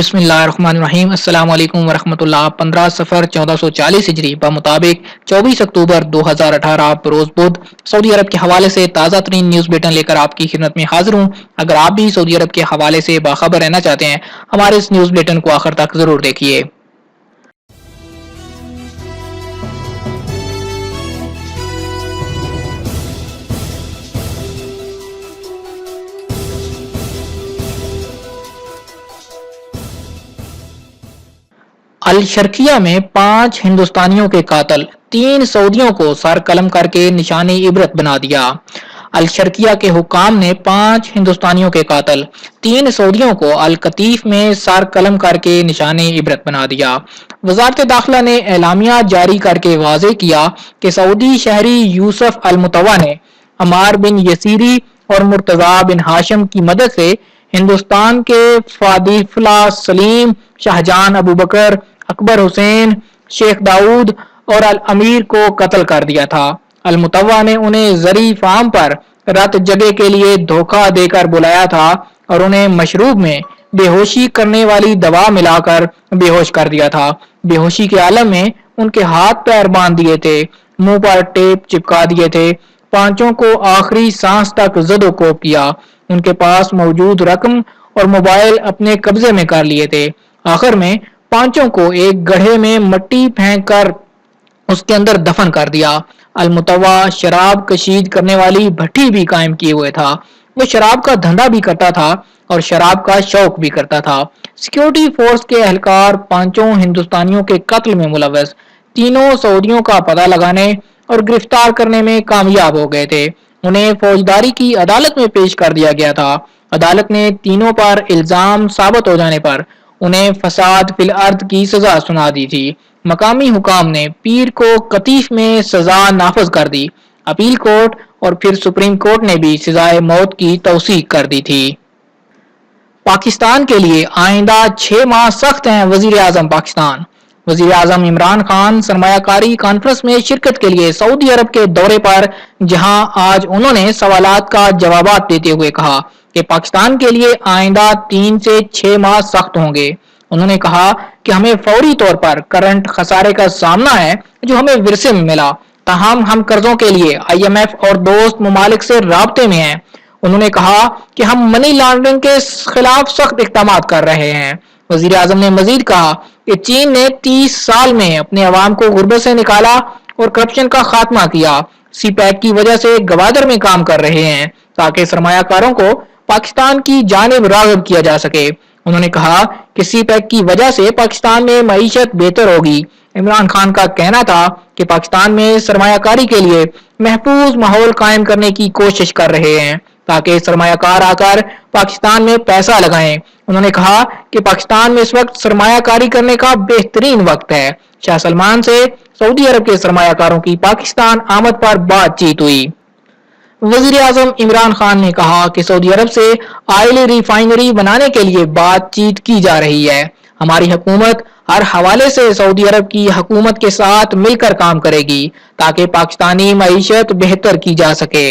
بسم اللہ الرحمن الرحیم۔ السلام علیکم ورحمۃ اللہ۔ 15 سفر 1440 ہجری بمطابق 24 اکتوبر 2018 بروز بدھ سعودی عرب کے حوالے سے تازہ ترین نیوز بلیٹن لے کر آپ کی خدمت میں حاضر ہوں۔ اگر آپ بھی سعودی عرب کے حوالے سے باخبر رہنا چاہتے ہیں، ہمارے اس نیوز بلیٹن کو آخر تک ضرور دیکھیے۔ الشرقیہ میں 5 ہندوستانیوں کے قاتل 3 سعودیوں کو سر قلم کر کے نشان عبرت بنا دیا۔ الشرقیہ کے حکام نے 5 ہندوستانیوں کے قاتل 3 سعودیوں کو القطیف میں سر قلم کر کے نشان عبرت بنا دیا۔ وزارت داخلہ نے اعلامیہ جاری کر کے واضح کیا کہ سعودی شہری یوسف المطوع نے عمار بن یسیری اور مرتضی بن ہاشم کی مدد سے ہندوستان کے فاضلہ سلیم، شاہجہاں ابو بکر، اکبر حسین، شیخ داؤد اور الامیر کو قتل کر دیا تھا۔ المطوع نے انہیں زرعی فارم پر رات جگہ کے لیے دھوکہ دے کر بلایا تھا اور انہیں مشروب میں بے ہوشی کرنے والی دوا ملا کر بے ہوش کر دیا تھا۔ بے ہوشی کے عالم میں ان کے ہاتھ پیر باندھ دیے تھے، منہ پر ٹیپ چپکا دیے تھے، پانچوں کو آخری سانس تک زد و کوب کیا، ان کے پاس موجود رقم اور موبائل اپنے قبضے میں کر لیے تھے۔ آخر میں پانچوں کو ایک گڑھے میں مٹی پھینک کر اس کے اندر دفن کر دیا۔ المطوع شراب کشید کرنے والی بھٹی بھی قائم کیے ہوئے تھا۔ وہ شراب کا دھندا بھی کرتا تھا اور شراب کا شوق بھی کرتا تھا۔ سیکیورٹی فورس کے اہلکار پانچوں ہندوستانیوں کے قتل میں ملوث تینوں سعودیوں کا پتہ لگانے اور گرفتار کرنے میں کامیاب ہو گئے تھے۔ انہیں فوجداری کی عدالت میں پیش کر دیا گیا تھا۔ عدالت نے تینوں پر الزام ثابت ہو جانے پر انہیں فساد فی الارض کی سزا سنا دی تھی۔ مقامی حکام نے پیر کو قطیف میں سزا نافذ کر دی۔ اپیل کورٹ اور پھر سپریم کورٹ نے بھی سزائے موت کی توثیق کر دی تھی۔ پاکستان کے لیے آئندہ 6 ماہ سخت ہیں، وزیر اعظم پاکستان۔ وزیر اعظم عمران خان سرمایہ کاری کانفرنس میں شرکت کے لیے سعودی عرب کے دورے پر، جہاں آج انہوں نے سوالات کا جوابات دیتے ہوئے کہا کہ پاکستان کے لیے آئندہ 3 سے 6 ماہ سخت ہوں گے۔ انہوں نے کہا کہ ہمیں فوری طور پر کرنٹ خسارے کا سامنا ہے جو ہمیں ورثے میں ملا، تاہم ہم قرضوں کے لیے IMF اور دوست ممالک سے رابطے میں ہیں۔ انہوں نے کہا کہ ہم منی لانڈرنگ کے خلاف سخت اقدامات کر رہے ہیں۔ وزیر اعظم نے مزید کہا کہ چین نے 30 سال میں اپنے عوام کو غربت سے نکالا اور کرپشن کا خاتمہ کیا۔ سی پیک کی وجہ سے گوادر میں کام کر رہے ہیں تاکہ سرمایہ کاروں کو پاکستان کی جانب راغب کیا جا سکے۔ انہوں نے کہا کہ سی پیک کی وجہ سے پاکستان میں معیشت بہتر ہوگی۔ عمران خان کا کہنا تھا کہ پاکستان میں سرمایہ کاری کے لیے محفوظ ماحول قائم کرنے کی کوشش کر رہے ہیں تاکہ سرمایہ کار آ کر پاکستان میں پیسہ لگائیں۔ انہوں نے کہا کہ پاکستان میں اس وقت سرمایہ کاری کرنے کا بہترین وقت ہے۔ شاہ سلمان سے سعودی عرب کے سرمایہ کاروں کی پاکستان آمد پر بات چیت ہوئی۔ وزیر اعظم عمران خان نے کہا کہ سعودی عرب سے آئل ریفائنری بنانے کے لیے بات چیت کی جا رہی ہے۔ ہماری حکومت ہر حوالے سے سعودی عرب کی حکومت کے ساتھ مل کر کام کرے گی تاکہ پاکستانی معیشت بہتر کی جا سکے۔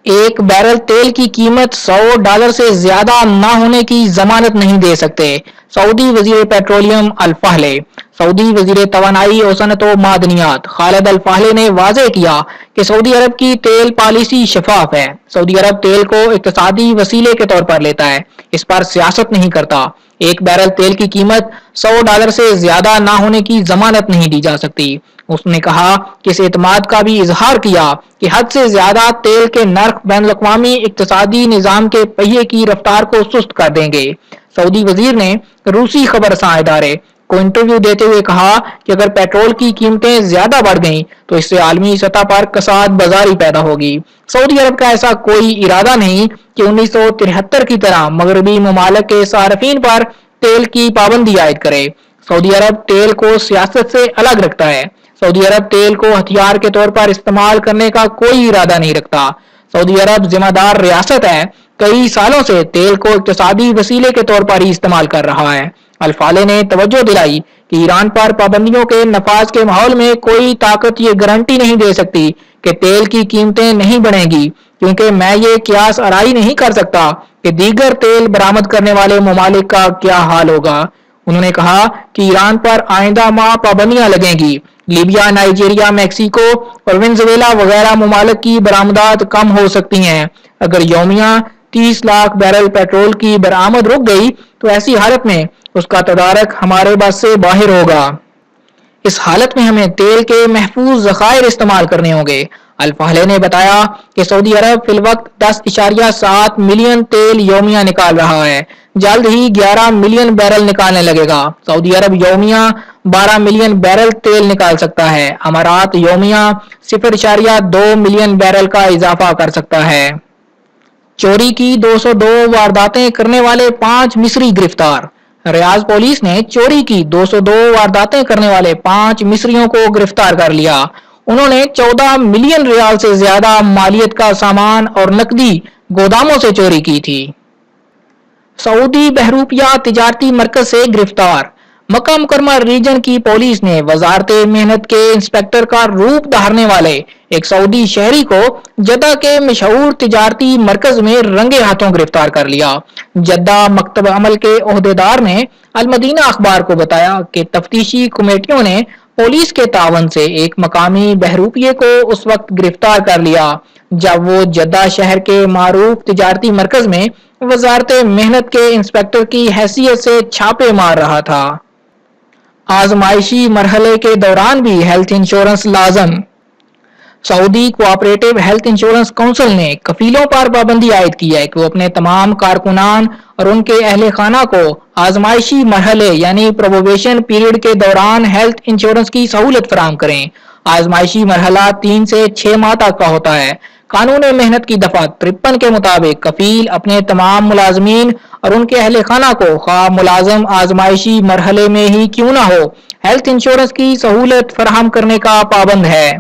ایک بیرل تیل کی قیمت $100 سے زیادہ نہ ہونے کی ضمانت نہیں دے سکتے، سعودی وزیر پیٹرولیم الفاہلے۔ سعودی وزیر توانائی و صنعت و معدنیات خالد الفاہلے نے واضح کیا کہ سعودی عرب کی تیل پالیسی شفاف ہے۔ سعودی عرب تیل کو اقتصادی وسیلے کے طور پر لیتا ہے، اس پر سیاست نہیں کرتا۔ ایک بیرل تیل کی قیمت $100 سے زیادہ نہ ہونے کی ضمانت نہیں دی جا سکتی۔ اس نے کہا کہ اس اعتماد کا بھی اظہار کیا کہ حد سے زیادہ تیل کے نرخ بین الاقوامی اقتصادی نظام کے پہیے کی رفتار کو سست کر دیں گے۔ سعودی وزیر نے روسی خبرساں ادارے کو انٹرویو دیتے ہوئے کہا کہ اگر پیٹرول کی قیمتیں زیادہ بڑھ گئیں تو اس سے عالمی سطح پر کساد بازاری پیدا ہوگی۔ سعودی عرب کا ایسا کوئی ارادہ نہیں کہ 1973 کی طرح مغربی ممالک کے صارفین پر تیل کی پابندی عائد کرے۔ سعودی عرب تیل کو سیاست سے الگ رکھتا ہے۔ سعودی عرب تیل کو ہتھیار کے طور پر استعمال کرنے کا کوئی ارادہ نہیں رکھتا۔ سعودی عرب ذمہ دار ریاست ہے، کئی سالوں سے تیل کو اقتصادی وسیلے کے طور پر ہی استعمال کر رہا ہے۔ الفالے نے توجہ دلائی کہ ایران پر پابندیوں کے نفاذ کے ماحول میں کوئی طاقت یہ گارنٹی نہیں دے سکتی کہ تیل کی قیمتیں نہیں بڑھیں گی، کیونکہ میں یہ قیاس آرائی نہیں کر سکتا کہ دیگر تیل برآمد کرنے والے ممالک کا کیا حال ہوگا۔ انہوں نے کہا کہ ایران پر آئندہ ماہ پابندیاں لگیں گی۔ لیبیا، نائجیریا، میکسیکو اور وینزویلا وغیرہ ممالک کی برآمدات کم ہو سکتی ہیں۔ اگر یومیہ 30 لاکھ بیرل پیٹرول کی برآمد رک گئی تو ایسی حالت میں اس کا تدارک ہمارے بس سے باہر ہوگا۔ اس حالت میں ہمیں تیل کے محفوظ ذخائر استعمال کرنے ہوں گے۔ الفہلے نے بتایا کہ سعودی عرب فی الوقت 10.7 ملین تیل یومیہ نکال رہا ہے، جلد ہی 11 ملین بیرل نکالنے لگے گا۔ سعودی عرب یومیہ 12 ملین بیرل تیل نکال سکتا ہے۔ امارات یومیہ 0.2 ملین بیرل کا اضافہ کر سکتا ہے۔ چوری کی 202 وارداتیں کرنے والے 5 مصری گرفتار۔ ریاض پولیس نے چوری کی 202 وارداتیں کرنے والے 5 مصریوں کو گرفتار کر لیا۔ انہوں نے 14 ملین ریال سے زیادہ مالیت کا سامان اور نقدی گوداموں سے چوری کی تھی۔ سعودی بحروپیہ تجارتی مرکز سے گرفتار۔ مکہ مکرمہ ریجن کی پولیس نے وزارت محنت کے انسپیکٹر کا روپ دھارنے والے ایک سعودی شہری کو جدہ کے مشہور تجارتی مرکز میں رنگے ہاتھوں گرفتار کر لیا۔ جدہ مکتب عمل کے عہدیدار نے المدینہ اخبار کو بتایا کہ تفتیشی کمیٹیوں نے پولیس کے تعاون سے ایک مقامی بحروپیے کو اس وقت گرفتار کر لیا جب وہ جدہ شہر کے معروف تجارتی مرکز میں وزارت محنت کے انسپیکٹر کی حیثیت سے چھاپے مار رہا تھا۔ آزمائشی مرحلے کے دوران بھی ہیلتھ انشورنس لازم۔ سعودی کوآپریٹو ہیلتھ انشورنس کونسل نے کفیلوں پر پابندی عائد کی ہے کہ وہ اپنے تمام کارکنان اور ان کے اہل خانہ کو آزمائشی مرحلے یعنی پروبیشن پیریڈ کے دوران ہیلتھ انشورنس کی سہولت فراہم کریں۔ آزمائشی مرحلہ 3 سے 6 ماہ تک کا ہوتا ہے۔ قانون محنت کی دفعہ 53 کے مطابق کفیل اپنے تمام ملازمین اور ان کے اہل خانہ کو خواہ ملازم آزمائشی مرحلے میں ہی کیوں نہ ہو ہیلتھ انشورنس کی سہولت فراہم کرنے کا پابند ہے۔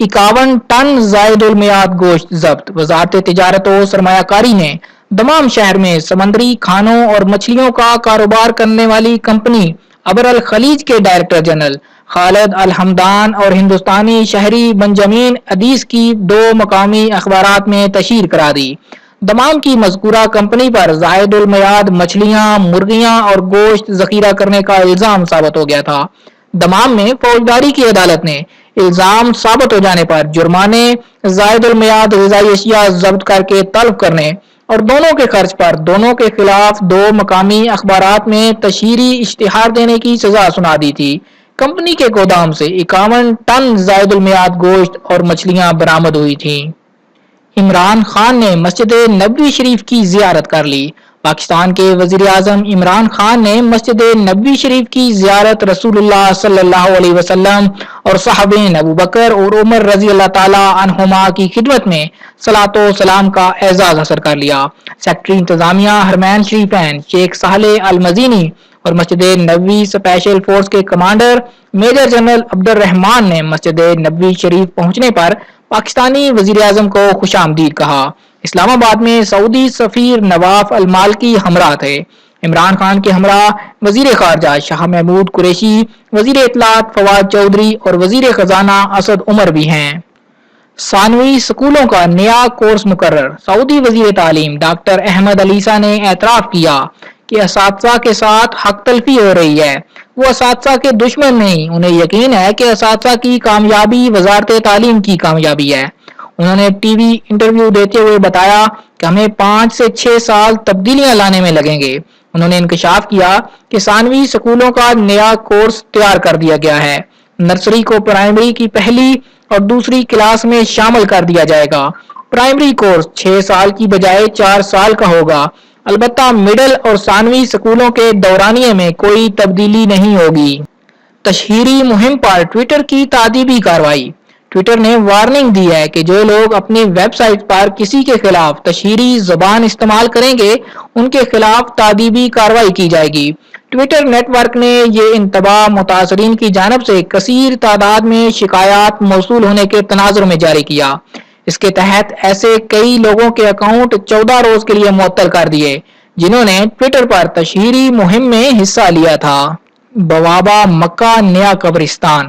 51 ٹن زائد المیعاد گوشت ضبط۔ وزارت تجارت و سرمایہ کاری نے دمام شہر میں سمندری کھانوں اور مچھلیوں کا کاروبار کرنے والی کمپنی ابر الخلیج کے ڈائریکٹر جنرل خالد الحمدان اور ہندوستانی شہری بنجامین ادیس کی 2 مقامی اخبارات میں تشہیر کرا دی۔ دمام کی مذکورہ کمپنی پر زائد المیعاد مچھلیاں، مرغیاں اور گوشت ذخیرہ کرنے کا الزام ثابت ہو گیا تھا۔ دمام میں فوجداری کی عدالت نے الزام ثابت ہو جانے پر جرمانے، زائد المیعاد غذائی اشیاء ضبط کر کے طلب کرنے اور دونوں کے خرچ پر دونوں کے خلاف 2 مقامی اخبارات میں تشہیری اشتہار دینے کی سزا سنا دی تھی۔ کمپنی کے گودام سے 51 ٹن زائد المیعاد گوشت اور مچھلیاں برآمد ہوئی تھیں۔ عمران خان نے مسجد نبوی شریف کی زیارت کر لی۔ پاکستان کے وزیر اعظم عمران خان نے مسجد نبوی شریف کی زیارت رسول اللہ صلی اللہ علیہ وسلم اور صحابین ابو بکر اور عمر رضی اللہ تعالی عنہما کی خدمت میں صلاۃ و سلام کا اعزاز حاصل کر لیا۔ سیکرٹری انتظامیہ حرمین شریفین شیخ صالح المزینی اور مسجد نبوی اسپیشل فورس کے کمانڈر میجر جنرل عبد الرحمان نے مسجد نبوی شریف پہنچنے پر پاکستانی وزیر اعظم کو خوش آمدید کہا۔ اسلام آباد میں سعودی سفیر نواف المالکی ہمراہ تھے۔ عمران خان کے ہمراہ وزیر خارجہ شاہ محمود قریشی، وزیر اطلاعات فواد چودھری اور وزیر خزانہ اسد عمر بھی ہیں۔ ثانوی اسکولوں کا نیا کورس مقرر۔ سعودی وزیر تعلیم ڈاکٹر احمد علیسہ نے اعتراف کیا کہ اساتذہ کے ساتھ حق تلفی ہو رہی ہے۔ وہ اساتذہ کے دشمن نہیں، انہیں یقین ہے کہ اساتذہ کی کامیابی وزارت تعلیم کی کامیابی ہے۔ انہوں نے ٹی وی انٹرویو دیتے ہوئے بتایا کہ ہمیں 5 سے 6 سال تبدیلیاں لانے میں لگیں گے۔ انہوں نے انکشاف کیا کہ ثانوی اسکولوں کا نیا کورس تیار کر دیا گیا ہے۔ نرسری کو پرائمری کی پہلی اور دوسری کلاس میں شامل کر دیا جائے گا۔ پرائمری کورس 6 سال کی بجائے 4 سال کا ہوگا۔ البتہ مڈل اور ثانوی اسکولوں کے دورانیے میں کوئی تبدیلی نہیں ہوگی۔ تشہیری مہم پر ٹویٹر کی تعدیبی کارروائی۔ ٹویٹر نے وارننگ دی ہے کہ جو لوگ اپنی ویب سائٹ پر کسی کے خلاف تشہیری زبان استعمال کریں گے ان کے خلاف تعدیبی کارروائی کی جائے گی۔ ٹویٹر نیٹ ورک نے یہ انتباہ متاثرین کی جانب سے کثیر تعداد میں شکایات موصول ہونے کے تناظر میں جاری کیا۔ اس کے تحت ایسے کئی لوگوں کے اکاؤنٹ 14 روز کے لیے معطل کر دیے جنہوں نے ٹویٹر پر تشہیری مہم میں حصہ لیا تھا۔ بوابہ مکہ نیا قبرستان۔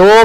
2